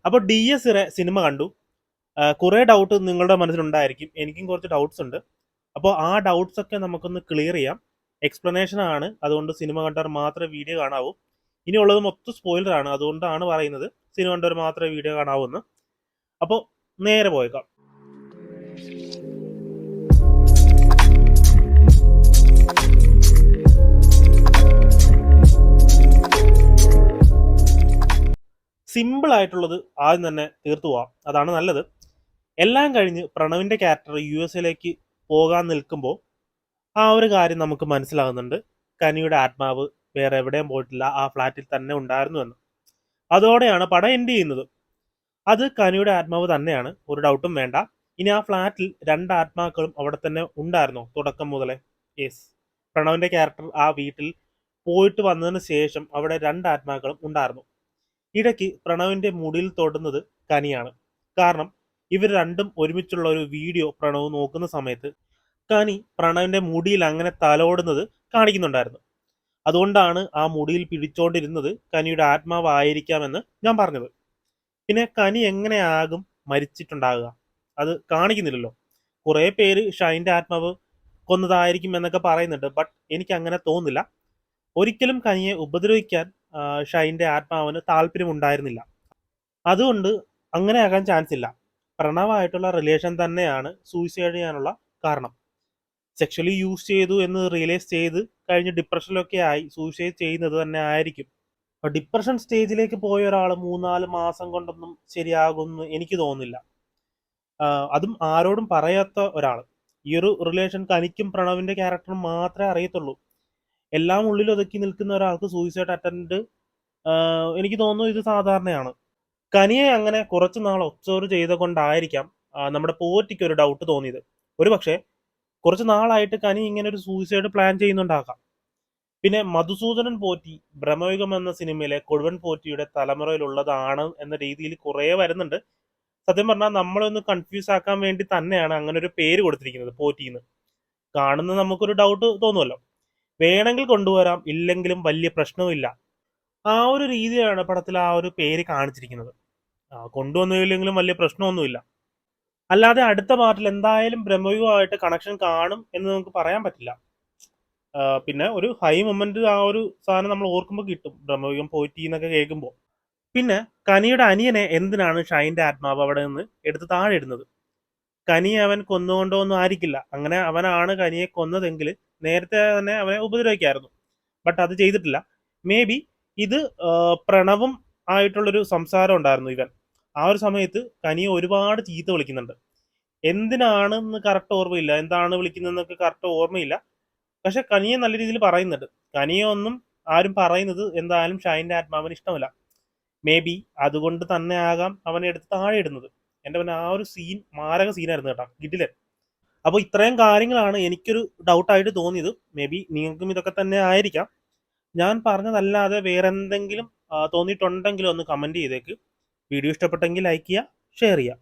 അപ്പോൾ DS cinema കണ്ടു. കുറേ ഡൗട്ട് നിങ്ങളുടെ മനസ്സിലുണ്ടായിരിക്കും. എനിക്കും കുറച്ച് ഡൗട്ട്സ് ഉണ്ട്. അപ്പോൾ ആ ഡൗട്ട്സ് ഒക്കെ നമുക്കൊന്ന് ക്ലിയർ ചെയ്യാം. എക്സ്പ്ലനേഷൻ ആണ്, അതുകൊണ്ട് സിനിമ കണ്ടവർ മാത്രമേ വീഡിയോ കാണാവൂ. ഇനിയുള്ളത് മൊത്തം സ്പോയിലർ ആണ്, അതുകൊണ്ടാണ് പറയുന്നത് സിനിമ കണ്ടവർ മാത്രമേ വീഡിയോ കാണാവൂ എന്ന്. അപ്പോൾ നേരെ പോയേക്കാം. സിമ്പിൾ ആയിട്ടുള്ളത് ആദ്യം തന്നെ തീർത്തു പോവാം, അതാണ് നല്ലത്. എല്ലാം കഴിഞ്ഞ് പ്രണവിന്റെ ക്യാരക്ടർ USA പോകാൻ നിൽക്കുമ്പോൾ ആ ഒരു കാര്യം നമുക്ക് മനസ്സിലാകുന്നുണ്ട്. കനിയുടെ ആത്മാവ് വേറെ എവിടെയും പോയിട്ടില്ല, ആ ഫ്ലാറ്റിൽ തന്നെ ഉണ്ടായിരുന്നു എന്ന്. അതോടെയാണ് പടം എൻഡ് ചെയ്യുന്നത്. അത് കനിയുടെ ആത്മാവ് തന്നെയാണ്, ഒരു ഡൗട്ടും വേണ്ട. ഇനി ആ ഫ്ലാറ്റിൽ 2 ആത്മാക്കളും അവിടെ തന്നെ ഉണ്ടായിരുന്നോ തുടക്കം മുതലേ? യെസ്, പ്രണവിന്റെ ക്യാരക്ടർ ആ വീട്ടിൽ പോയിട്ട് വന്നതിന് ശേഷം അവിടെ 2 ആത്മാക്കളും ഉണ്ടായിരുന്നു. ഇടയ്ക്ക് പ്രണവിന്റെ മുടിയിൽ തൊടുന്നത് കനിയാണ്. കാരണം ഇവർ രണ്ടും ഒരുമിച്ചുള്ള ഒരു വീഡിയോ പ്രണവ് നോക്കുന്ന സമയത്ത് കനി പ്രണവിന്റെ മുടിയിൽ അങ്ങനെ തലോടുന്നത് കാണിക്കുന്നുണ്ടായിരുന്നു. അതുകൊണ്ടാണ് ആ മുടിയിൽ പിടിച്ചോണ്ടിരുന്നത് കനിയുടെ ആത്മാവായിരിക്കാമെന്ന് ഞാൻ പറഞ്ഞത്. പിന്നെ കനി എങ്ങനെയാകും മരിച്ചിട്ടുണ്ടാകുക, അത് കാണിക്കുന്നില്ലല്ലോ. കുറെ പേര് ഷൈൻ്റെ ആത്മാവ് കൊന്നതായിരിക്കും എന്നൊക്കെ പറയുന്നുണ്ട്. ബട്ട് എനിക്ക് അങ്ങനെ തോന്നുന്നില്ല. ഒരിക്കലും കനിയെ ഉപദ്രവിക്കാൻ ഷൈൻ്റെ ആത്മാവിന് താല്പര്യമുണ്ടായിരുന്നില്ല. അതുകൊണ്ട് അങ്ങനെ ആകാൻ ചാൻസ് ഇല്ല. പ്രണവായിട്ടുള്ള റിലേഷൻ തന്നെയാണ് സൂയിസൈഡ് ചെയ്യാനുള്ള കാരണം. സെക്ഷലി യൂസ് ചെയ്തു എന്ന് റിയലൈസ് ചെയ്ത് കഴിഞ്ഞ് ഡിപ്രഷനിലൊക്കെ ആയി സൂയിസൈഡ് ചെയ്യുന്നത് തന്നെ ആയിരിക്കും. ഡിപ്രഷൻ സ്റ്റേജിലേക്ക് പോയ ഒരാൾ 3-4 മാസം കൊണ്ടൊന്നും ശരിയാകുമെന്ന് എനിക്ക് തോന്നുന്നില്ല. അതും ആരോടും പറയാത്ത ഒരാൾ. ഈ ഒരു റിലേഷൻ കനിക്കും പ്രണവിന്റെ ക്യാരക്ടറും മാത്രമേ അറിയത്തുള്ളൂ. എല്ലാം ഉള്ളിൽ ഒതുക്കി നിൽക്കുന്ന ഒരാൾക്ക് സൂയിസൈഡ് അറ്റംപ്റ്റ് എനിക്ക് തോന്നുന്നു ഇത് സാധാരണയാണ്. കനിയെ അങ്ങനെ കുറച്ച് നാൾ ഒബ്സർവ് ചെയ്ത കൊണ്ടായിരിക്കാം നമ്മുടെ പോറ്റിക്ക് ഒരു ഡൗട്ട് തോന്നിയത്. ഒരു പക്ഷേ കുറച്ച് നാളായിട്ട് കനി ഇങ്ങനെ ഒരു സൂയിസൈഡ് പ്ലാൻ ചെയ്യുന്നുണ്ടാകാം. പിന്നെ മധുസൂദനൻ പോറ്റി ബ്രഹ്മയുഗം എന്ന സിനിമയിലെ കൊടുവൻ പോറ്റിയുടെ തലമുറയിലുള്ളതാണ് എന്ന രീതിയിൽ കുറേ വരുന്നുണ്ട്. സത്യം പറഞ്ഞാൽ നമ്മളൊന്ന് കൺഫ്യൂസ് ആക്കാൻ വേണ്ടി തന്നെയാണ് അങ്ങനെ ഒരു പേര് കൊടുത്തിരിക്കുന്നത് പോറ്റിന്ന്. കാണുന്ന നമുക്കൊരു ഡൗട്ട് തോന്നുമല്ലോ. വേണമെങ്കിൽ കൊണ്ടുവരാം, ഇല്ലെങ്കിലും വലിയ പ്രശ്നവുമില്ല. ആ ഒരു രീതിയാണ് പടത്തിൽ ആ ഒരു പേര് കാണിച്ചിരിക്കുന്നത്. കൊണ്ടുവന്നില്ലെങ്കിലും വലിയ പ്രശ്നമൊന്നുമില്ല. അല്ലാതെ അടുത്ത പാർട്ടിൽ എന്തായാലും ബ്രഹ്മയുഗമായിട്ട് കണക്ഷൻ കാണും എന്ന് നമുക്ക് പറയാൻ പറ്റില്ല. പിന്നെ ഒരു ഹൈ മൊമെന്റ് ആ ഒരു സാധനം നമ്മൾ ഓർക്കുമ്പോൾ കിട്ടും, ബ്രഹ്മയുഗം പോറ്റി എന്നൊക്കെ കേൾക്കുമ്പോൾ. പിന്നെ കനിയുടെ അനിയനെ എന്തിനാണ് ഷൈൻ്റെ ആത്മാവ് അവിടെ നിന്ന് എടുത്ത് താഴെ ഇടുന്നത്? കനിയെ അവൻ കൊന്നുകൊണ്ടോന്നും ആയിരിക്കില്ല. അങ്ങനെ അവനാണ് കനിയെ കൊന്നതെങ്കിൽ നേരത്തെ തന്നെ അവനെ ഉപദ്രവിക്കായിരുന്നു. ബട്ട് അത് ചെയ്തിട്ടില്ല. മേ ബി ഇത് പ്രണവും ആയിട്ടുള്ളൊരു സംസാരം ഉണ്ടായിരുന്നു ഇവൻ. ആ ഒരു സമയത്ത് കനിയെ ഒരുപാട് ചീത്ത വിളിക്കുന്നുണ്ട്. എന്തിനാണെന്ന് കറക്റ്റ് ഓർമ്മയില്ല, എന്താണ് വിളിക്കുന്നതെന്നൊക്കെ കറക്റ്റ് ഓർമ്മയില്ല. പക്ഷെ കനിയെ നല്ല രീതിയിൽ പറയുന്നുണ്ട്. കനിയെ ഒന്നും ആരും പറയുന്നത് എന്തായാലും ഷൈൻ്റെ ആത്മാവിന് ഇഷ്ടമല്ല. മേ ബി അതുകൊണ്ട് തന്നെ ആകാം അവനെ എടുത്ത് താഴെ ഇടുന്നത്. എൻ്റെ അവൻ ആ ഒരു സീൻ മാരക സീനായിരുന്നു കേട്ടോ, കിടിലൻ. അപ്പോൾ ഇത്രയും കാര്യങ്ങളാണ് എനിക്കൊരു ഡൗട്ടായിട്ട് തോന്നിയത്. മേ ബി നിങ്ങൾക്കും ഇതൊക്കെ തന്നെ ആയിരിക്കാം. ഞാൻ പറഞ്ഞതല്ലാതെ വേറെ എന്തെങ്കിലും തോന്നിയിട്ടുണ്ടെങ്കിലും ഒന്ന് കമൻറ്റ് ചെയ്തേക്ക്. വീഡിയോ ഇഷ്ടപ്പെട്ടെങ്കിൽ ലൈക്ക് ചെയ്യുക, ഷെയർ ചെയ്യുക.